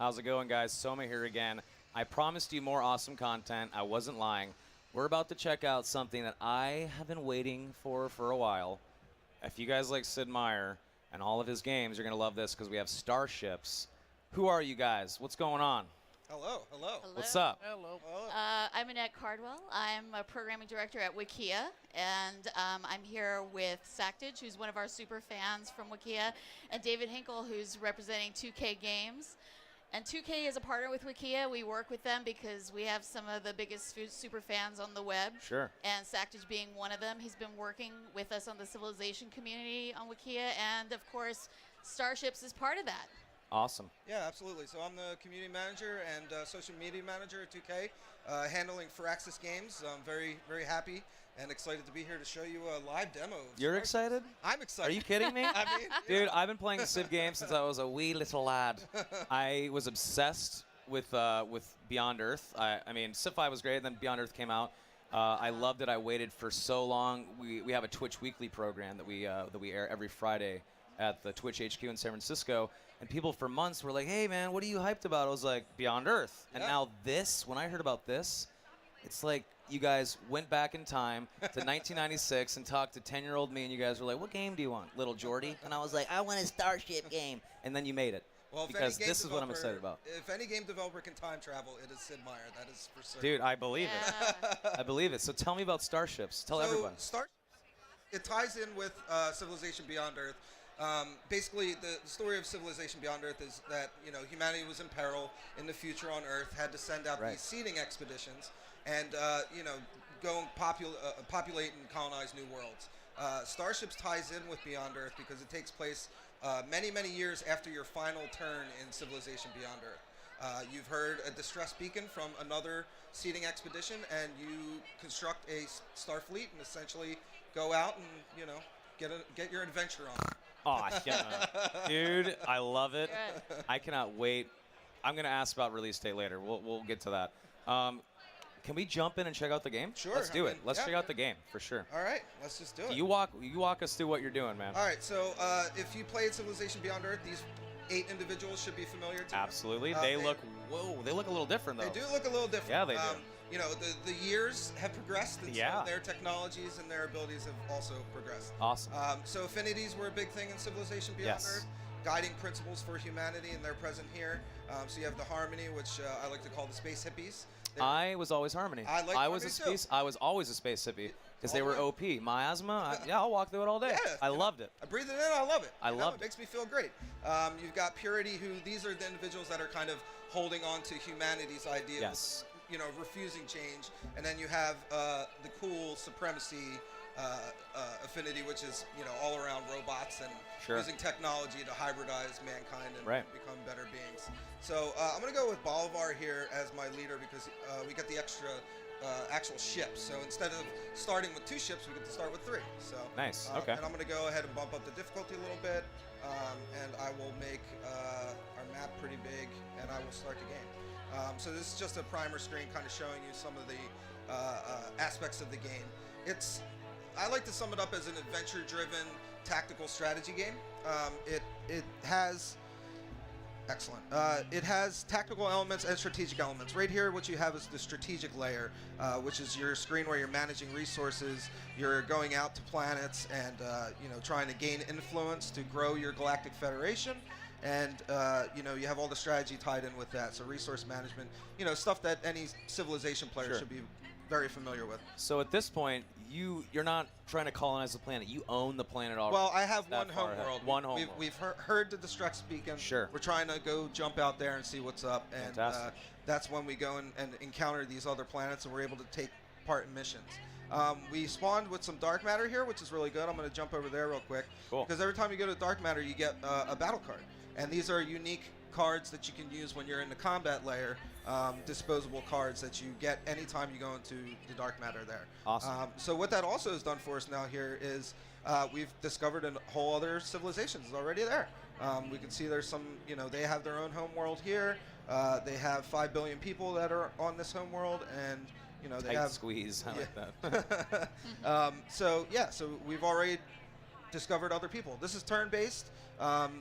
How's it going, guys? Soma here again. I promised you more awesome content. I wasn't lying. We're about to check out something that I have been waiting for a while. If you guys like Sid Meier and all of his games, you're going to love this because we have Starships. Who are you guys? What's going on? Hello. What's up? Hello. I'm Annette Cardwell. I'm a programming director at Wikia, and I'm here with Sactage, who's one of our super fans from Wikia, and David Hinkle, who's representing 2K Games. And 2K is a partner with Wikia. We work with them because we have some of the biggest super fans on the web. Sure. And Sactage being one of them. He's been working with us on the Civilization community on Wikia, and of course, Starships is part of that. Awesome. Yeah, absolutely. So I'm the community manager and social media manager at 2K, handling Firaxis Games. I'm very, very happy and excited to be here to show you a live demo. You're excited? I'm excited. Are you kidding me? I mean, Dude, I've been playing the Civ game since I was a wee little lad. I was obsessed with Beyond Earth. I mean, Civ 5 was great, and then Beyond Earth came out. I loved it. I waited for so long. We have a Twitch Weekly program that we air every Friday at the Twitch HQ in San Francisco, and people for months were like, hey man, what are you hyped about? I was like, Beyond Earth. And now this, when I heard about this, it's like you guys went back in time to 1996 and talked to 10-year-old me, and you guys were like, what game do you want, little Jordy? And I was like, I want a Starship game. And then you made it. Well, because this is what I'm excited about. If any game developer can time travel, it is Sid Meier. That is for certain. Dude, I believe it. I believe it. So tell me about Starships. Tell everyone. It ties in with Civilization Beyond Earth. Basically, the story of Civilization Beyond Earth is that humanity was in peril in the future on Earth, had to send out these seeding expeditions, and go and populate and colonize new worlds. Starships ties in with Beyond Earth because it takes place many, many years after your final turn in Civilization Beyond Earth. You've heard a distress beacon from another seeding expedition, and you construct a star fleet and essentially go out and get your adventure on. Oh, dude, I love it. I cannot wait. I'm going to ask about release date later. We'll get to that. Can we jump in and check out the game? Sure. Let's do it. Let's check out the game, for sure. All right, let's just do it. You walk us through what you're doing, man. All right, so if you played Civilization Beyond Earth, these 8 individuals should be familiar to you. Absolutely. They look a little different, though. They do look a little different. Yeah, they do. The years have progressed, and so their technologies and their abilities have also progressed. Awesome. So affinities were a big thing in Civilization Beyond Earth. Guiding principles for humanity, and they're present here. So you have the Harmony, which I like to call the space hippies. I was always Harmony. I was always a space hippie because they were OP. Miasma, I'll walk through it all day. Yeah, I loved it. I breathe it in. I love it. I loved it. It makes me feel great. You've got Purity, who these are the individuals that are kind of holding on to humanity's ideas. Yes. Refusing change. And then you have the cool Supremacy affinity, which is all around robots and using technology to hybridize mankind and become better beings. So I'm going to go with Bolivar here as my leader because we get the extra actual ships. So instead of starting with 2 ships, we get to start with 3. So nice. Okay. And I'm going to go ahead and bump up the difficulty a little bit, and I will make our map pretty big, and I will start the game. So this is just a primer screen, kind of showing you some of the aspects of the game. I like to sum it up as an adventure-driven tactical strategy game. It has it has tactical elements and strategic elements. Right here, what you have is the strategic layer, which is your screen where you're managing resources. You're going out to planets and trying to gain influence to grow your galactic federation. And you have all the strategy tied in with that. So resource management, stuff that any Civilization player should be very familiar with. So at this point, you're not trying to colonize the planet. You own the planet already. Well, I have one home world. One home world. We've heard the distress beacon. Sure. We're trying to go jump out there and see what's up. And that's when we go and encounter these other planets, and we're able to take part in missions. We spawned with some dark matter here, which is really good. I'm going to jump over there real quick. Cool. Because every time you go to dark matter, you get a battle card. And these are unique cards that you can use when you're in the combat layer, disposable cards that you get anytime you go into the dark matter there. Awesome. So what that also has done for us now here is we've discovered a whole other civilization is already there. We can see there's some, they have their own home world here. They have 5 billion people that are on this home world, and they Tight have squeeze. I like that. so we've already discovered other people. This is turn-based.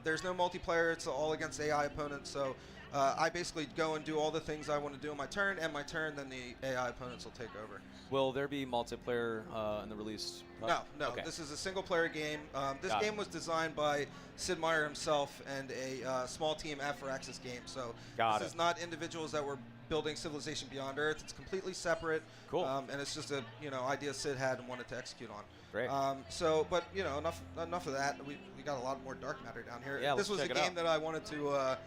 There's no multiplayer. It's all against AI opponents. So I basically go and do all the things I want to do on my turn, and my turn, then the AI opponents will take over. Will there be multiplayer in the release? No. Okay. This is a single-player game. This game was designed by Sid Meier himself and a small team at Firaxis Games. So this is not individuals that were building Civilization Beyond Earth. It's completely separate. Cool. And it's just a idea Sid had and wanted to execute on. Great. But enough of that. We got a lot more dark matter down here. Yeah, If this was a check it game out. that I wanted to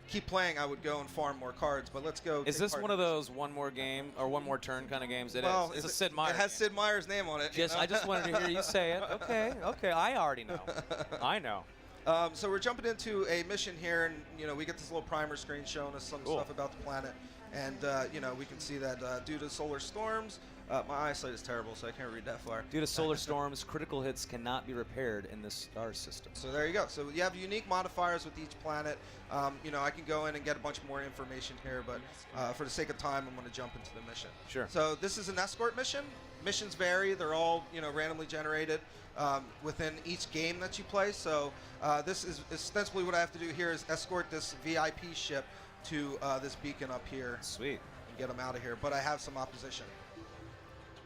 keep playing, I would go and farm more cards. But let's go. Is this one of those one more game or one more turn kind of games? It Well, is. It's a Sid Meier. It has game. Sid Meier's name on it. I just wanted to hear you say it. Okay. I already know. I know. So we're jumping into a mission here, and we get this little primer screen showing us some stuff about the planet, and we can see that due to solar storms, my eyesight is terrible, so I can't read that far. Due to solar storms, critical hits cannot be repaired in this star system. So there you go. So you have unique modifiers with each planet. I can go in and get a bunch more information here, but for the sake of time, I'm going to jump into the mission. Sure. So this is an escort mission. Missions vary. They're all randomly generated within each game that you play. So this is ostensibly what I have to do here is escort this VIP ship to this beacon up here. Sweet. And get them out of here. But I have some opposition.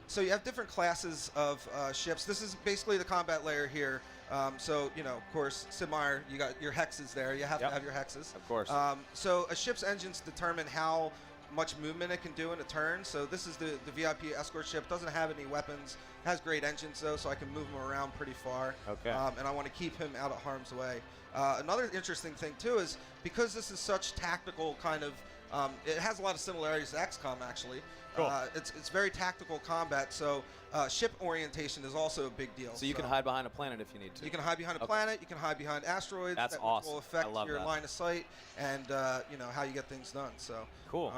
So you have different classes of ships. This is basically the combat layer here. Of course, Sid Meier, you got your hexes there. You have to have your hexes. Of course. So a ship's engines determine how much movement it can do in a turn. So this is the VIP escort ship. Doesn't have any weapons. Has great engines though, so I can move him around pretty far. Okay. And I want to keep him out of harm's way. Another interesting thing too is because this is such tactical kind of. It has a lot of similarities to XCOM actually. Cool. It's very tactical combat, so ship orientation is also a big deal. So you can hide behind a planet if you need to. You can hide behind a planet. You can hide behind asteroids. That's that awesome. will affect I love your that. line of sight and how you get things done. So Cool.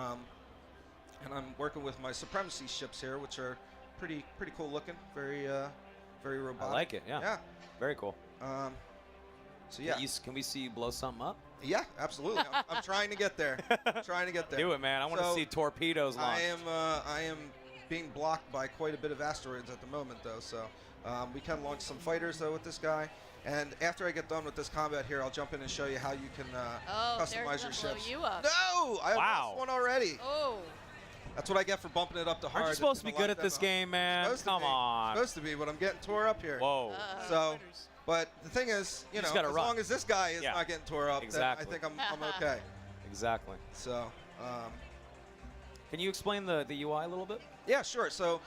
And I'm working with my Supremacy ships here, which are pretty cool looking. Very robotic. I like it. Yeah. Yeah. Very cool. So yeah. Can we see you blow something up? Yeah, absolutely. I'm trying to get there. Do it, man. I want to see torpedoes launched. I am being blocked by quite a bit of asteroids at the moment, though. So we can launch some fighters, though, with this guy. And after I get done with this combat here, I'll jump in and show you how you can customize your ships. You up. No! I lost one already. Oh. That's what I get for bumping it up to hard. Aren't you supposed to be good at this game, man? Come on. Supposed to be, but I'm getting tore up here. Whoa. But the thing is, as gotta run. long as this guy is not getting tore up, then I think I'm okay. Exactly. So, can you explain the UI a little bit? yeah, sure. So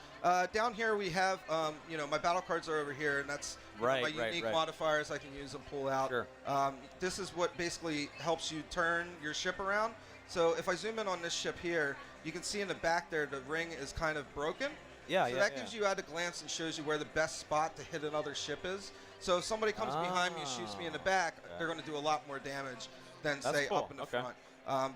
down here we have, my battle cards are over here, and that's my unique modifiers I can use and pull out. Sure. This is what basically helps you turn your ship around. So if I zoom in on this ship here, you can see in the back there the ring is kind of broken. Yeah, so that gives you at a glance and shows you where the best spot to hit another ship is. So if somebody comes behind me and shoots me in the back, they're going to do a lot more damage than, say, up in the front.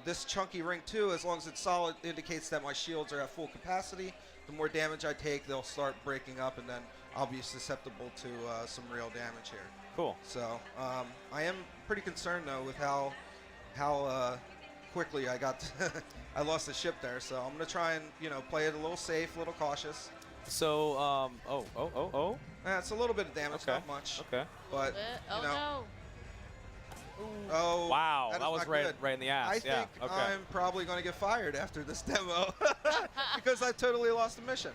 This chunky ring, too, as long as it's solid, indicates that my shields are at full capacity. The more damage I take, they'll start breaking up, and then I'll be susceptible to some real damage here. Cool. So I am pretty concerned, though, with how quickly I got I lost the ship there. So I'm going to try and, play it a little safe, a little cautious. So, It's a little bit of damage, not much. Okay. But, no. Oh, wow, that was not right good. in the ass. I think I'm probably going to get fired after this demo because I totally lost the mission.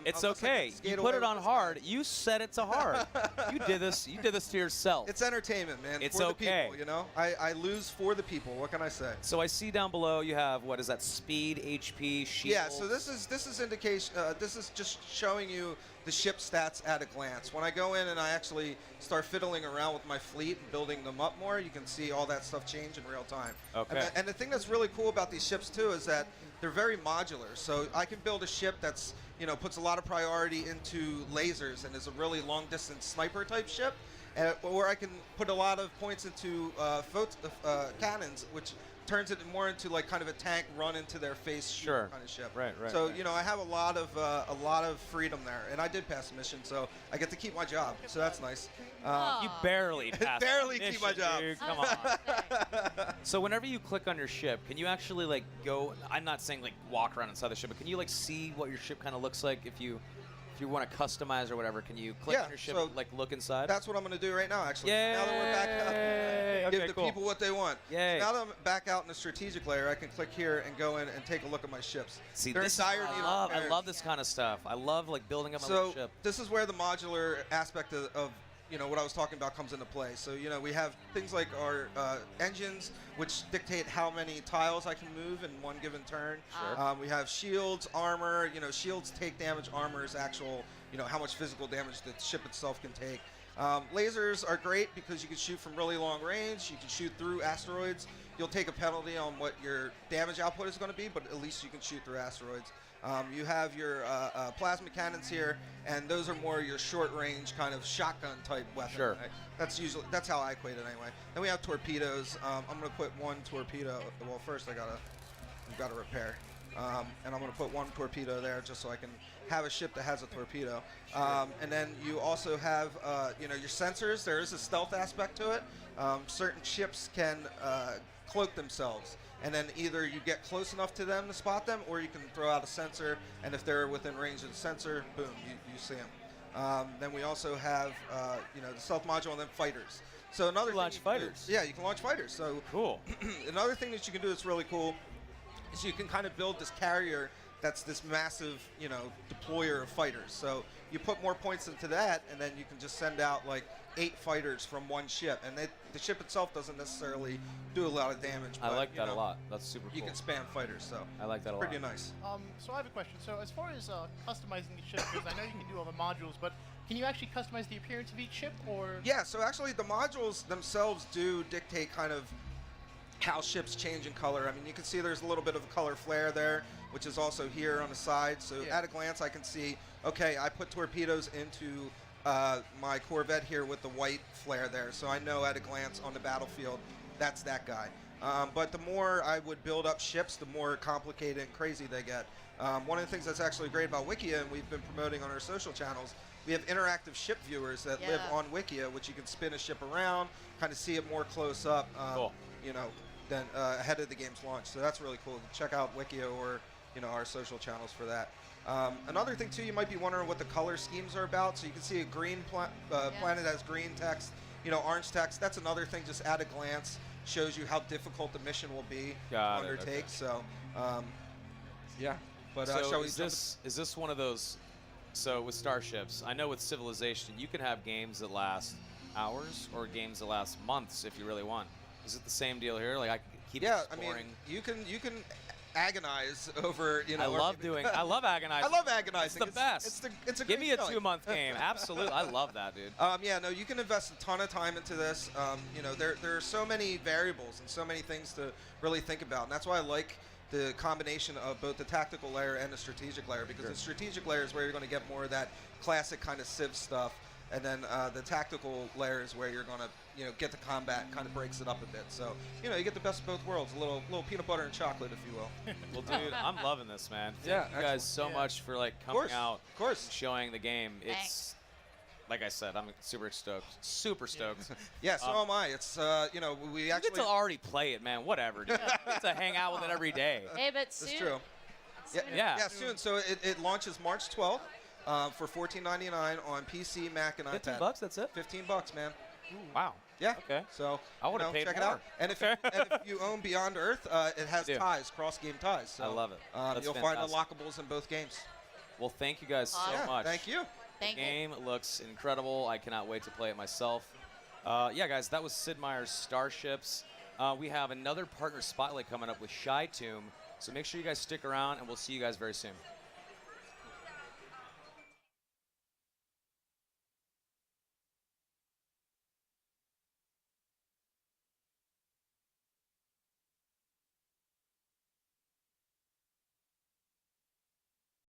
It's okay. You put it on hard. You set it to hard. You did this to yourself. It's entertainment, man. It's for okay. The people, I lose for the people. What can I say? So I see down below you have, what is that? Speed, HP, shield. Yeah. So this is indication. This is just showing you the ship stats at a glance. When I go in and I actually start fiddling around with my fleet and building them up more, you can see all that stuff change in real time. Okay. And the thing that's really cool about these ships too is that they're very modular. So I can build a ship that's puts a lot of priority into lasers and is a really long distance sniper type ship, or I can put a lot of points into cannons, which turns it more into like kind of a tank run into their face kind of ship. Right. So I have a lot of freedom there, and I did pass the mission, so I get to keep my job. So that's nice. You barely passed. Barely the mission, keep my job. Dude. Come on. So whenever you click on your ship, can you actually like go? I'm not saying like walk around inside the ship, but can you like see what your ship kind of looks like if you if you want to customize or whatever, can you click on your ship, so like look inside? That's what I'm going to do right now, actually. Yay! Now that we're back Okay, out, give the cool. people what they want. Yay. So now that I'm back out in the strategic layer, I can click here and go in and take a look at my ships. See, Their this entire I love this kind of stuff. I love like building up my little So ship. this is where the modular aspect of what I was talking about comes into play. So we have things like our engines, which dictate how many tiles I can move in one given turn. Sure. We have shields, armor. Shields take damage. Armor is actual. How much physical damage the ship itself can take. Lasers are great because you can shoot from really long range. You can shoot through asteroids. You'll take a penalty on what your damage output is going to be, but at least you can shoot through asteroids. You have your plasma cannons here, and those are more your short-range kind of shotgun-type weapon. Sure. Right? That's how I equate it anyway. Then we have torpedoes. I'm going to put one torpedo. Well, first I've got to repair, and I'm going to put one torpedo there just so I can have a ship that has a torpedo. And then you also have your sensors. There is a stealth aspect to it. Certain ships can cloak themselves. And then either you get close enough to them to spot them, or you can throw out a sensor, and if they're within range of the sensor, boom, you see them. Then we also have, the stealth module, and then fighters. So another thing launch fighters. Yeah, you can launch fighters. So Cool. another thing that you can do that's really cool is you can kind of build this carrier that's this massive, deployer of fighters. So you put more points into that, and then you can just send out like 8 fighters from one ship, and the ship itself doesn't necessarily do a lot of damage. I but, like that a lot. That's super cool. You can spam fighters, so I like that a lot. pretty nice. So I have a question. So as far as customizing the ship goes, I know you can do all the modules, but can you actually customize the appearance of each ship, or? Yeah, so actually the modules themselves do dictate kind of how ships change in color. I mean, you can see there's a little bit of a color flare there, which is also here on the side. So at a glance, I can see, okay, I put torpedoes into my Corvette here with the white flare there. So I know at a glance on the battlefield, that's that guy. But the more I would build up ships, the more complicated and crazy they get. One of the things that's actually great about Wikia, and we've been promoting on our social channels, we have interactive ship viewers that live on Wikia, which you can spin a ship around, kind of see it more close up, Cool. than ahead of the game's launch. So that's really cool. Check out Wikia or our social channels for that. Another thing too, you might be wondering what the color schemes are about. So you can see a green planet has green text, orange text. That's another thing. Just at a glance, shows you how difficult the mission will be to undertake. Okay. So, yeah. But So shall we is this one of those? So with Starships, I know with Civilization, you can have games that last hours or games that last months if you really want. Is it the same deal here? Like I can keep exploring. you can agonize over I love agonizing. I love agonizing. It's the best. It's a Give great me a feeling. 2-month game. Absolutely. I love that, dude. You can invest a ton of time into this. There are so many variables and so many things to really think about, and that's why I like the combination of both the tactical layer and the strategic layer, because the strategic layer is where you're going to get more of that classic kind of Civ stuff, and then the tactical layer is where you're going to get the combat, kind of breaks it up a bit. So you get the best of both worlds, a little peanut butter and chocolate, if you will. Well, dude, I'm loving this, man. Yeah, Thank you guys so much for coming out, of course, and showing the game. Thanks. It's like I said, I'm super stoked. Super stoked. Yeah, so am I. It's we You actually get to already play it, man. Whatever, dude. You get to hang out with it every day. Hey, but soon. It's true. Yeah. Yeah, soon. So it launches March 12th for $14.99 on PC, Mac, and iPad. $15. That's it. $15, man. Wow. Yeah. Okay. So I would've paid check more. it out. And if you own Beyond Earth, it has do. ties, cross-game ties. So I love it. That's you'll find fantastic. unlockables in both games. Well, thank you guys so Awesome. much. Thank you. Thank The you. game looks incredible. I cannot wait to play it myself. Yeah, guys, that was Sid Meier's Starships. We have another partner spotlight coming up with Shy Tomb, so make sure you guys stick around, and we'll see you guys very soon.